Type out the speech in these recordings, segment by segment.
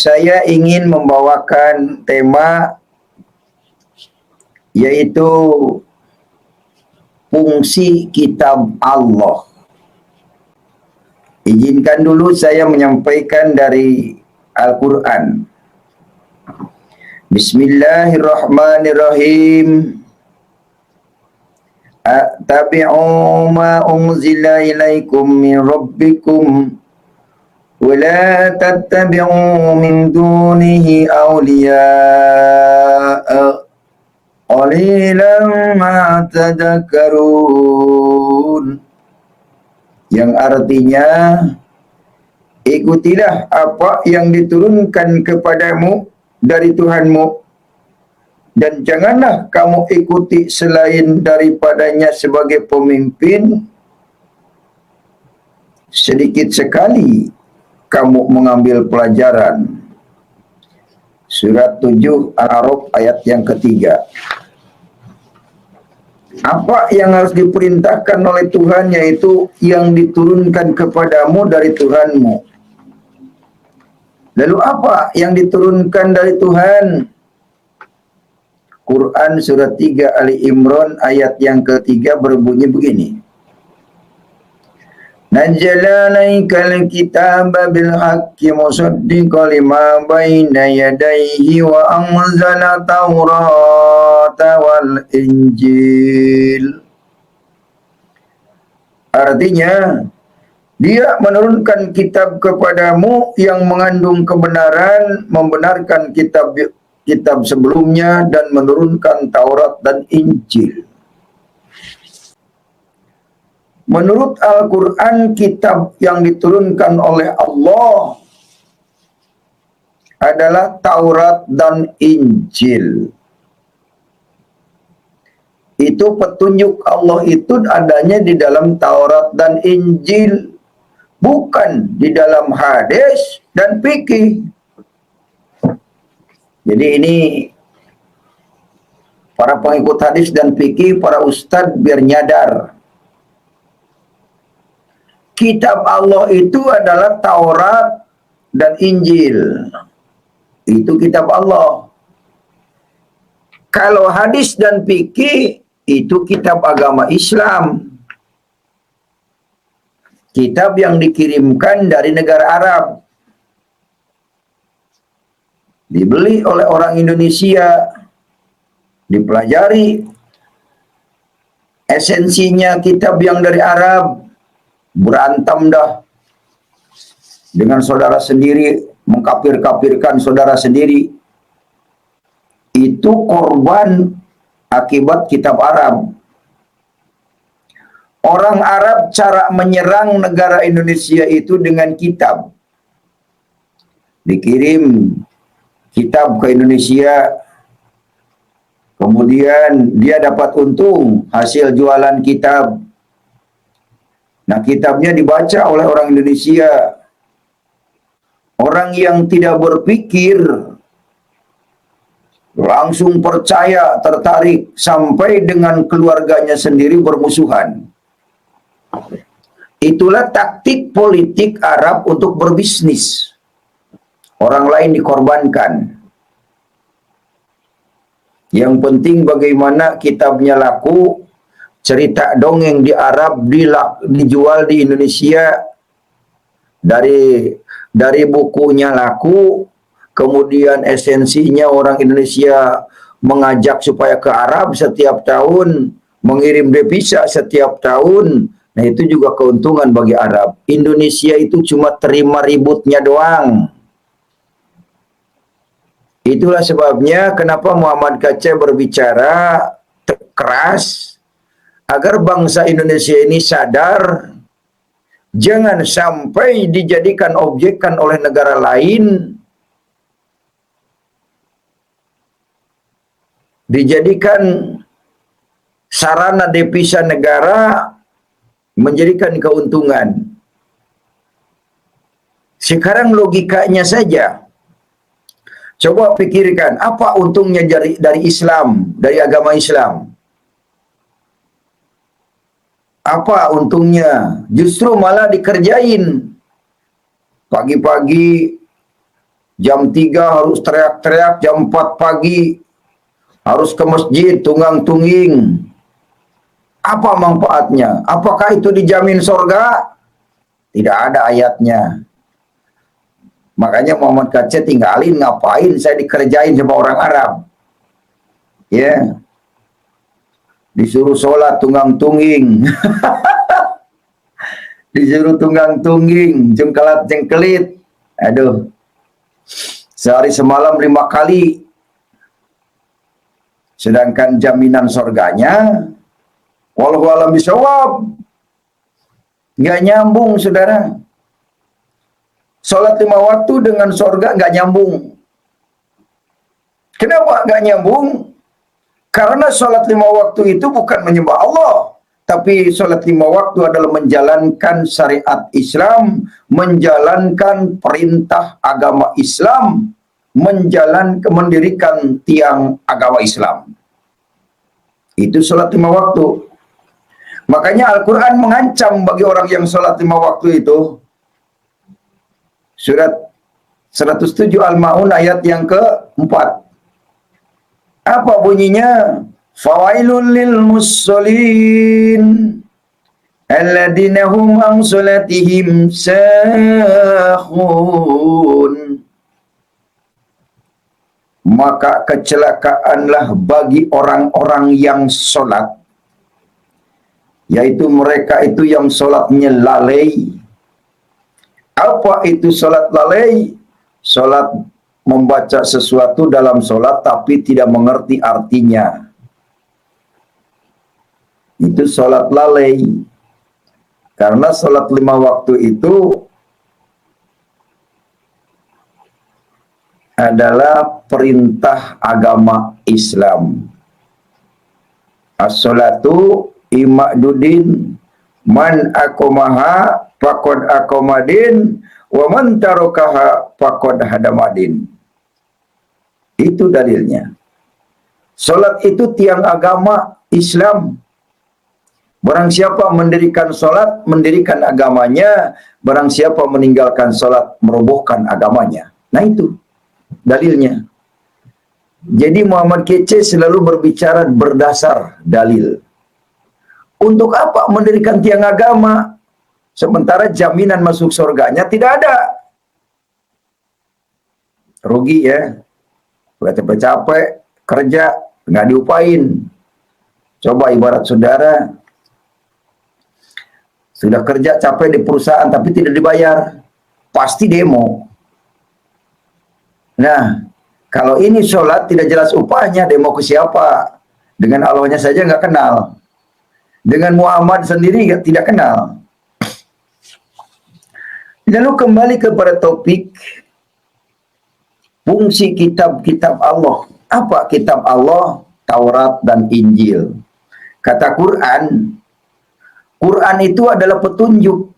saya ingin membawakan tema yaitu fungsi kitab Allah. Izinkan dulu saya menyampaikan dari Al-Quran. Bismillahirrahmanirrahim. Attabi'u ma unzila ilaikum min rabbikum wa la tattabi'u min dunihi awliya'a qalilan ma tadhakkarun. Yang artinya, ikutilah apa yang diturunkan kepadamu dari Tuhanmu, dan janganlah kamu ikuti selain daripadanya sebagai pemimpin. Sedikit sekali kamu mengambil pelajaran. Surat 7 Al-A'raf ayat yang ketiga. Apa yang harus diperintahkan oleh Tuhan, yaitu yang diturunkan kepadamu dari Tuhanmu. Lalu apa yang diturunkan dari Tuhan? Quran surat 3 Ali Imran ayat yang ketiga berbunyi begini. Nazzala alaikal kitaba bil haqqi musaddiqan lima baina yadayhi wa anzala taurata wal injil. Artinya, Dia menurunkan kitab kepadamu yang mengandung kebenaran, membenarkan kitab sebelumnya, dan menurunkan Taurat dan Injil. Menurut Al-Quran, kitab yang diturunkan oleh Allah adalah Taurat dan Injil. Itu petunjuk Allah itu adanya di dalam Taurat dan Injil, bukan di dalam hadis dan fikih. Jadi ini para pengikut hadis dan fikih, para ustadz biar nyadar. Kitab Allah itu adalah Taurat dan Injil. Itu kitab Allah. Kalau hadis dan fikih itu kitab agama Islam. Kitab yang dikirimkan dari negara Arab. Dibeli oleh orang Indonesia, dipelajari. Esensinya kitab yang dari Arab, berantem dah dengan saudara sendiri, mengkafir-kafirkan saudara sendiri. Itu korban akibat kitab Arab. Orang Arab cara menyerang negara Indonesia itu dengan kitab. Dikirim kitab ke Indonesia, kemudian dia dapat untung hasil jualan kitab. Nah, kitabnya dibaca oleh orang Indonesia. Orang yang tidak berpikir langsung percaya, tertarik, sampai dengan keluarganya sendiri bermusuhan. Itulah taktik politik Arab untuk berbisnis. Orang lain dikorbankan. Yang penting bagaimana kitabnya laku, cerita dongeng di Arab dijual di Indonesia, dari bukunya laku, kemudian esensinya orang Indonesia mengajak supaya ke Arab setiap tahun, mengirim devisa setiap tahun. Nah, itu juga keuntungan bagi Arab. Indonesia itu cuma terima ributnya doang. Itulah sebabnya kenapa Muhammad Kacai berbicara keras agar bangsa Indonesia ini sadar, jangan sampai dijadikan objekan oleh negara lain, dijadikan sarana devisa negara, menjadikan keuntungan. Sekarang logikanya saja. Coba pikirkan, apa untungnya dari Islam, dari agama Islam? Apa untungnya? Justru malah dikerjain. Pagi-pagi Jam 3 harus teriak-teriak, jam 4 pagi harus ke masjid, tunggang-tungging. Apa manfaatnya? Apakah itu dijamin surga? Tidak ada ayatnya. Makanya Muhammad Kacet tinggalin, ngapain saya dikerjain sama orang Arab. Ya, disuruh sholat tunggang-tungging. Disuruh tunggang-tungging, jengkelat-jengkelit. Aduh, sehari semalam 5 kali. Sedangkan jaminan surganya, wallahu a'lam bishawab, nggak nyambung, saudara. Sholat 5 waktu dengan surga nggak nyambung. Kenapa nggak nyambung? Karena sholat 5 waktu itu bukan menyembah Allah, tapi sholat 5 waktu adalah menjalankan syariat Islam, menjalankan perintah agama Islam, mendirikan tiang agama Islam. Itu sholat 5 waktu. Makanya Al-Quran mengancam bagi orang yang sholat 5 waktu itu. Surat 107 Al-Ma'un ayat yang ke-4. Apa bunyinya? Fawailul lil mussolin alladzina hum an salatihim sahun. Maka kecelakaanlah bagi orang-orang yang sholat, yaitu mereka itu yang sholatnya lalai. Apa itu sholat lalai? Sholat membaca sesuatu dalam sholat tapi tidak mengerti artinya. Itu sholat lalai. Karena sholat 5 waktu itu adalah perintah agama Islam. As-sholatu imadudin man akomaha faqad akomadin wa man tarokaha faqad hadamadin. Itu dalilnya. Salat itu tiang agama Islam. Barang siapa mendirikan salat, mendirikan agamanya. Barang siapa meninggalkan salat, merobohkan agamanya. Nah itu dalilnya. Jadi Muhammad Kece selalu berbicara berdasar dalil. Untuk apa mendirikan tiang agama? Sementara jaminan masuk surganya tidak ada. Rugi ya. Udah capek-capek kerja, nggak diupain. Coba ibarat saudara, sudah kerja capek di perusahaan tapi tidak dibayar, pasti demo. Nah, kalau ini sholat tidak jelas upahnya, demo ke siapa? Dengan Allahnya saja nggak kenal. Dengan Muhammad sendiri tidak kenal. Lalu kembali kepada topik fungsi kitab-kitab Allah. Apa kitab Allah? Taurat dan Injil. Kata Quran, Quran itu adalah petunjuk.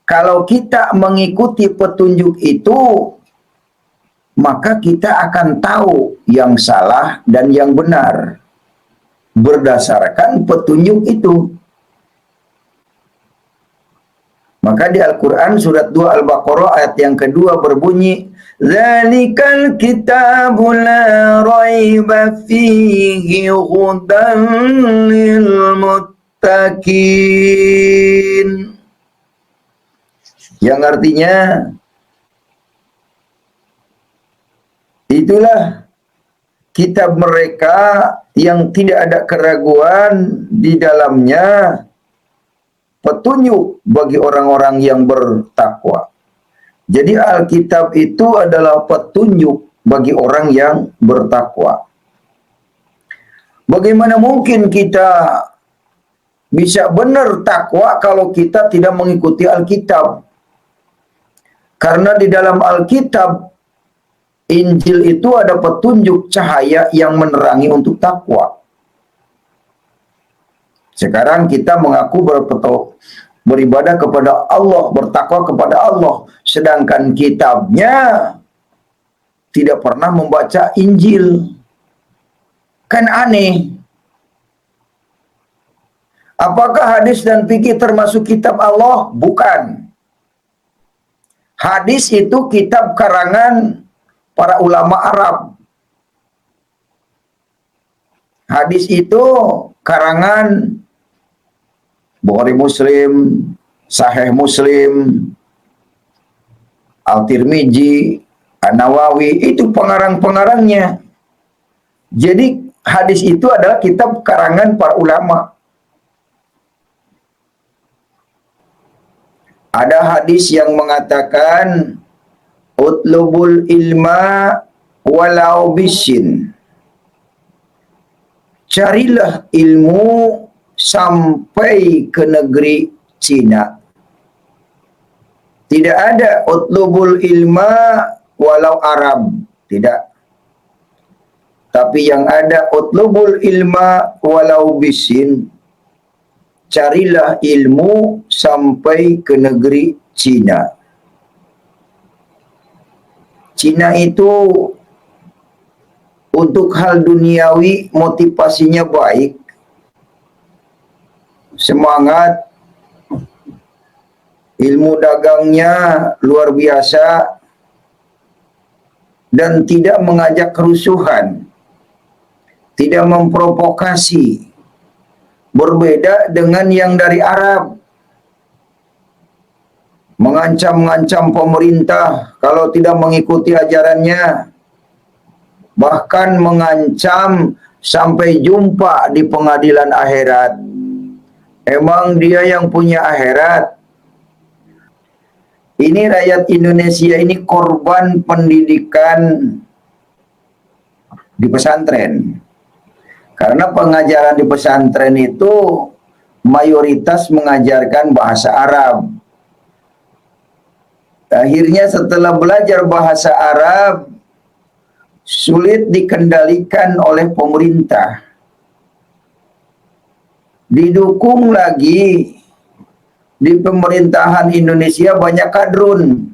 Kalau kita mengikuti petunjuk itu, maka kita akan tahu yang salah dan yang benar berdasarkan petunjuk itu. Maka di Al-Quran surat 2 Al-Baqarah ayat yang kedua berbunyi, Zalikal kitabu la raiba fihi hudan lil muttaqin. Yang artinya, itulah kitab mereka yang tidak ada keraguan di dalamnya, petunjuk bagi orang-orang yang bertakwa. Jadi Alkitab itu adalah petunjuk bagi orang yang bertakwa. Bagaimana mungkin kita bisa benar takwa kalau kita tidak mengikuti Alkitab? Karena di dalam Alkitab, Injil itu ada petunjuk cahaya yang menerangi untuk takwa. Sekarang kita mengaku beribadah kepada Allah, bertakwa kepada Allah. Sedangkan kitabnya tidak pernah membaca Injil. Kan aneh. Apakah hadis dan fikih termasuk kitab Allah? Bukan. Hadis itu kitab karangan para ulama Arab. Hadis itu karangan Bukhari Muslim, Sahih Muslim, Al-Tirmidzi, An-Nawawi, itu pengarang-pengarangnya. Jadi hadis itu adalah kitab karangan para ulama. Ada hadis yang mengatakan utlubul ilma walau bisin. Carilah ilmu sampai ke negeri Cina. Tidak ada utlubul ilma walau Arab, tidak. Tapi yang ada utlubul ilma walau bisin. Carilah ilmu sampai ke negeri Cina. Cina itu untuk hal duniawi motivasinya baik, semangat, ilmu dagangnya luar biasa, dan tidak mengajak kerusuhan, tidak memprovokasi. Berbeda dengan yang dari Arab, mengancam-ngancam pemerintah kalau tidak mengikuti ajarannya, bahkan mengancam sampai jumpa di pengadilan akhirat. Emang dia yang punya akhirat? Ini rakyat Indonesia ini korban pendidikan di pesantren. Karena pengajaran di pesantren itu mayoritas mengajarkan bahasa Arab. Akhirnya setelah belajar bahasa Arab, sulit dikendalikan oleh pemerintah. Didukung lagi di pemerintahan Indonesia banyak kadrun.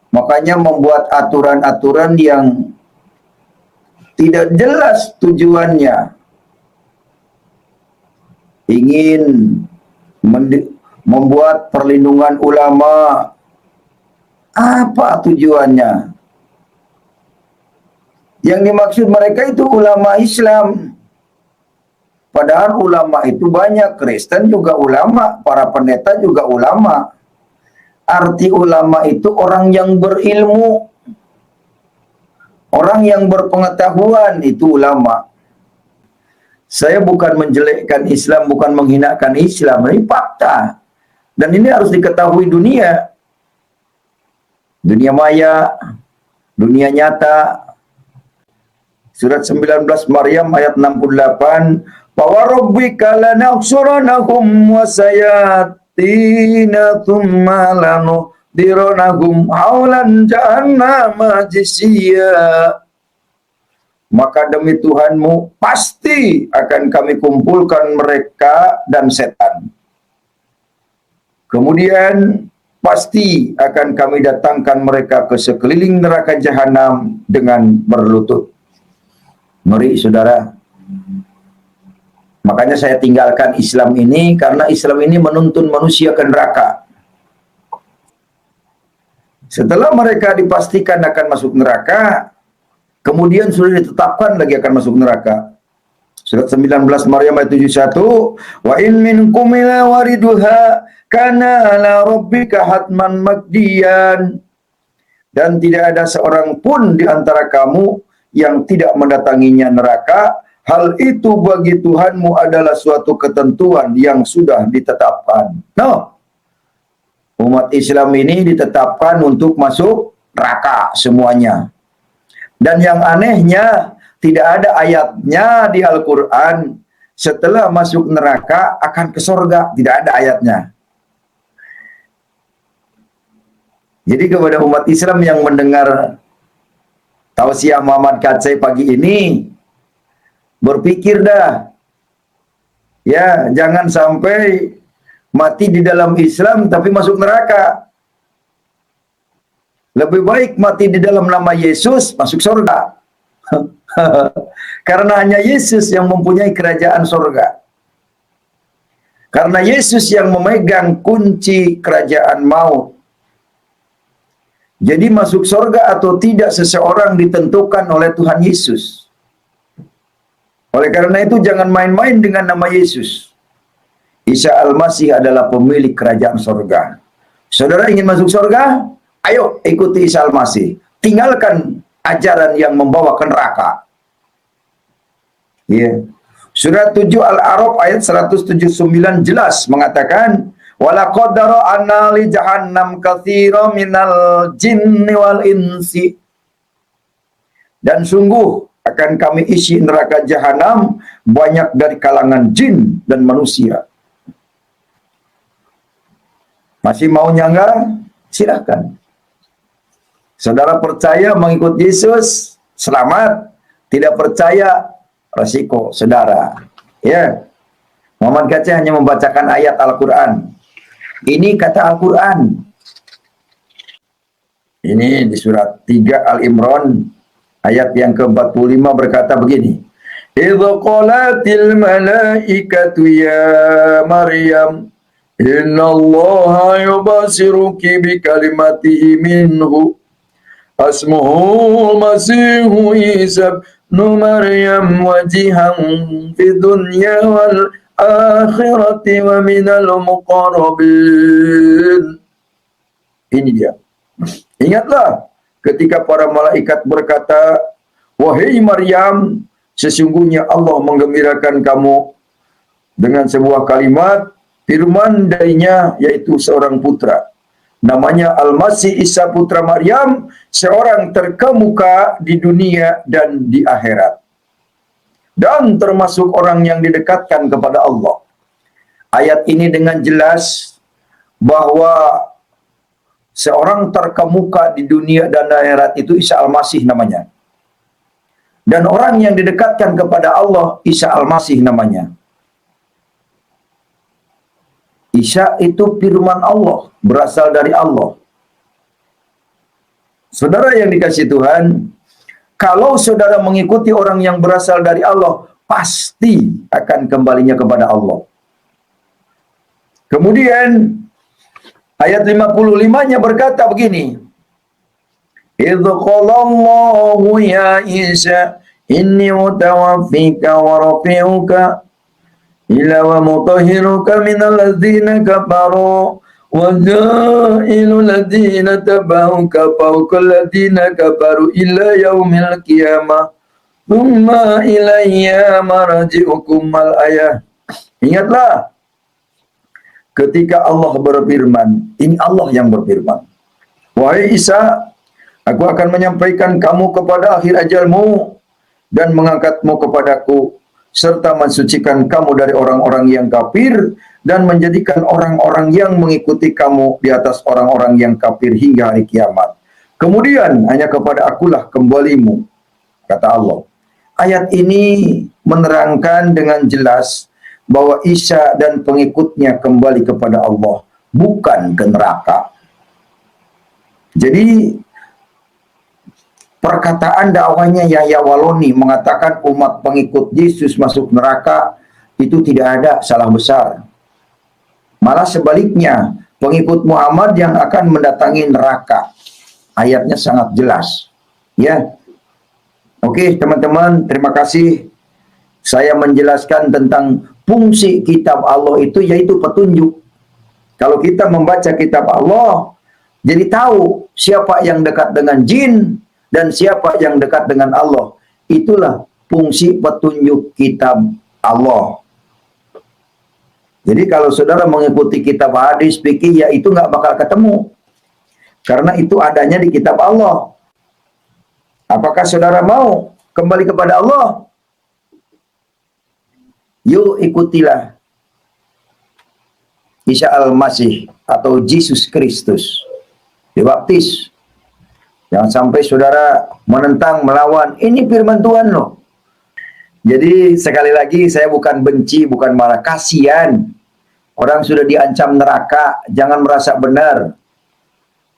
Makanya membuat aturan-aturan yang tidak jelas tujuannya. Ingin membuat perlindungan ulama. Apa tujuannya? Yang dimaksud mereka itu ulama Islam. Padahal ulama itu banyak. Kristen juga ulama, para pendeta juga ulama. Arti ulama itu orang yang berilmu, orang yang berpengetahuan, itu ulama. Saya bukan menjelekkan Islam, bukan menghinakan Islam. Ini fakta. Dan ini harus diketahui dunia. Dunia maya, dunia nyata. Surat 19 Maryam ayat 68. Fawarabbika lanahsuranahum wa sayatina thumma lanuhdiranahum haulan jahannama jisya. Maka demi Tuhanmu pasti akan kami kumpulkan mereka dan setan. Kemudian pasti akan kami datangkan mereka ke sekeliling neraka jahanam dengan berlutut. Ngeri, saudara. Makanya saya tinggalkan Islam ini, karena Islam ini menuntun manusia ke neraka. Setelah mereka dipastikan akan masuk neraka, kemudian sudah ditetapkan lagi akan masuk neraka. Surat 19 Maryam ayat 71, wa in minkum ila wariduha kana ala rabbika hatman maqdiyan. Dan tidak ada seorang pun di antara kamu yang tidak mendatanginya neraka. Hal itu bagi Tuhanmu adalah suatu ketentuan yang sudah ditetapkan. No. Umat Islam ini ditetapkan untuk masuk neraka semuanya. Dan yang anehnya, tidak ada ayatnya di Al-Quran setelah masuk neraka akan ke surga. Tidak ada ayatnya. Jadi kepada umat Islam yang mendengar tausiah Muhammad Katsai pagi ini, berpikir dah. Ya, jangan sampai mati di dalam Islam tapi masuk neraka. Lebih baik mati di dalam nama Yesus, masuk surga. Karena hanya Yesus yang mempunyai kerajaan surga. Karena Yesus yang memegang kunci kerajaan maut. Jadi masuk surga atau tidak seseorang ditentukan oleh Tuhan Yesus. Oleh karena itu jangan main-main dengan nama Yesus. Isa Al-Masih adalah pemilik kerajaan surga. Saudara ingin masuk surga? Ayo ikuti Isa Al-Masih. Tinggalkan ajaran yang membawa ke neraka. Yeah. Surat 7 Al-A'raf ayat 179 jelas mengatakan, walaqad dara'na li jahannam katsiran minal jinni wal insi. Dan sungguh akan kami isi neraka jahanam banyak dari kalangan jin dan manusia. Masih mau nyangga? Silakan. Saudara percaya mengikut Yesus, selamat. Tidak percaya, resiko saudara. Ya. Muhammad Kaceh hanya membacakan ayat Al-Quran. Ini kata Al-Quran. Ini di surat 3 Al-Imran ayat yang ke-45 berkata begini. Idza qalatil malaikatu ya Maryam innallaha yubasiruki bi kalimatihi minhu asmuhu masihu Isa ibnu Maryam wajihan fid dunya wal akhirati wa minal muqarrabin. Ini dia. Ingatlah ketika para malaikat berkata, wahai Maryam, sesungguhnya Allah menggembirakan kamu dengan sebuah kalimat firman darinya, yaitu seorang putra. Namanya Al-Masih Isa putra Maryam, seorang terkemuka di dunia dan di akhirat. Dan termasuk orang yang didekatkan kepada Allah. Ayat ini dengan jelas bahwa seorang terkemuka di dunia dan akhirat itu Isa Al-Masih namanya. Dan orang yang didekatkan kepada Allah Isa Al-Masih namanya. Isa itu firman Allah, berasal dari Allah. Saudara yang dikasihi Tuhan, kalau saudara mengikuti orang yang berasal dari Allah, pasti akan kembalinya kepada Allah. Kemudian ayat 55-nya berkata begini. Idz qalallahu ya Isa inni mutawaffika wa rafi'uka ila wa mutahhiruka minal ladzina kafaru wa ja'ilul ladzina tabauka fawqal ladzina kafaru ila yaumil qiyamah thumma ilayya marji'ukum al-ayah. Ingatlah ketika Allah berfirman, ini Allah yang berfirman, wahai Isa, aku akan menyampaikan kamu kepada akhir ajalmu dan mengangkatmu kepadaku, serta mensucikan kamu dari orang-orang yang kafir dan menjadikan orang-orang yang mengikuti kamu di atas orang-orang yang kafir hingga hari kiamat. Kemudian hanya kepada akulah kembalimu, kata Allah. Ayat ini menerangkan dengan jelas bahwa Isa dan pengikutnya kembali kepada Allah, bukan ke neraka. Jadi perkataan dakwahnya Yahya Waloni mengatakan umat pengikut Yesus masuk neraka, itu tidak ada salah besar. Malah sebaliknya, pengikut Muhammad yang akan mendatangi neraka. Ayatnya sangat jelas. Ya. Oke, teman-teman, terima kasih. Saya menjelaskan tentang fungsi kitab Allah itu, yaitu petunjuk. Kalau kita membaca kitab Allah, jadi tahu siapa yang dekat dengan jin dan siapa yang dekat dengan Allah. Itulah fungsi petunjuk kitab Allah. Jadi kalau saudara mengikuti kitab hadis, fikih, ya itu nggak bakal ketemu. Karena itu adanya di kitab Allah. Apakah saudara mau kembali kepada Allah? Yuk ikutilah Isa Al-Masih atau Yesus Kristus. Dibaptis. Jangan sampai saudara menentang, melawan. Ini firman Tuhan loh. Jadi sekali lagi saya bukan benci, bukan marah. Kasihan. Orang sudah diancam neraka. Jangan merasa benar.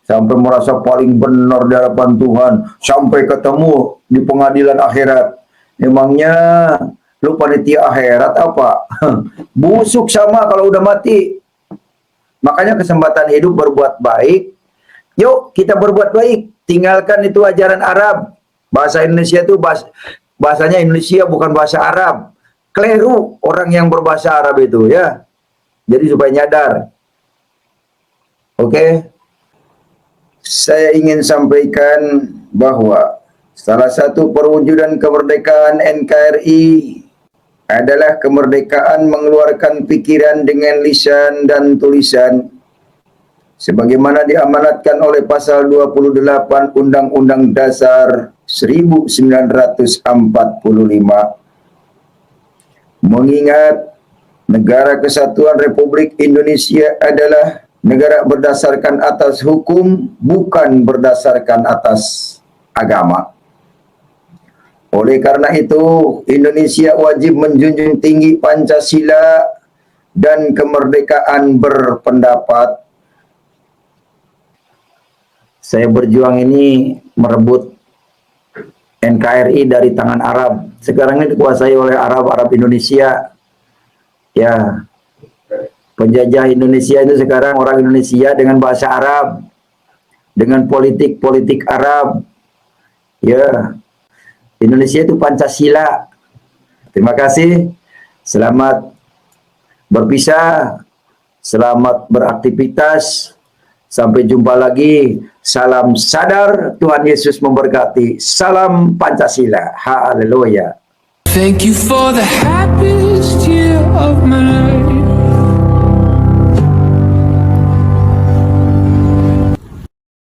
Sampai merasa paling benar di hadapan Tuhan. Sampai ketemu di pengadilan akhirat. Emangnya lu panitia akhirat apa? Busuk sama kalau udah mati. Makanya kesempatan hidup berbuat baik. Yuk kita berbuat baik, tinggalkan itu ajaran Arab. Bahasa Indonesia itu bahasanya Indonesia bukan bahasa Arab. Keliru orang yang berbahasa Arab itu ya. Jadi supaya nyadar. Oke. Saya ingin sampaikan bahwa salah satu perwujudan kemerdekaan NKRI adalah kemerdekaan mengeluarkan pikiran dengan lisan dan tulisan sebagaimana diamanatkan oleh pasal 28 Undang-Undang Dasar 1945. Mengingat negara kesatuan Republik Indonesia adalah negara berdasarkan atas hukum, bukan berdasarkan atas agama. Oleh karena itu, Indonesia wajib menjunjung tinggi Pancasila dan kemerdekaan berpendapat. Saya berjuang ini merebut NKRI dari tangan Arab. Sekarang ini dikuasai oleh Arab Indonesia. Ya, penjajah Indonesia itu sekarang orang Indonesia dengan bahasa Arab, dengan politik Arab. Ya, Indonesia itu Pancasila. Terima kasih. Selamat berpisah. Selamat beraktivitas. Sampai jumpa lagi. Salam sadar. Tuhan Yesus memberkati. Salam Pancasila. Haleluya. Thank you for the happiest year of my life.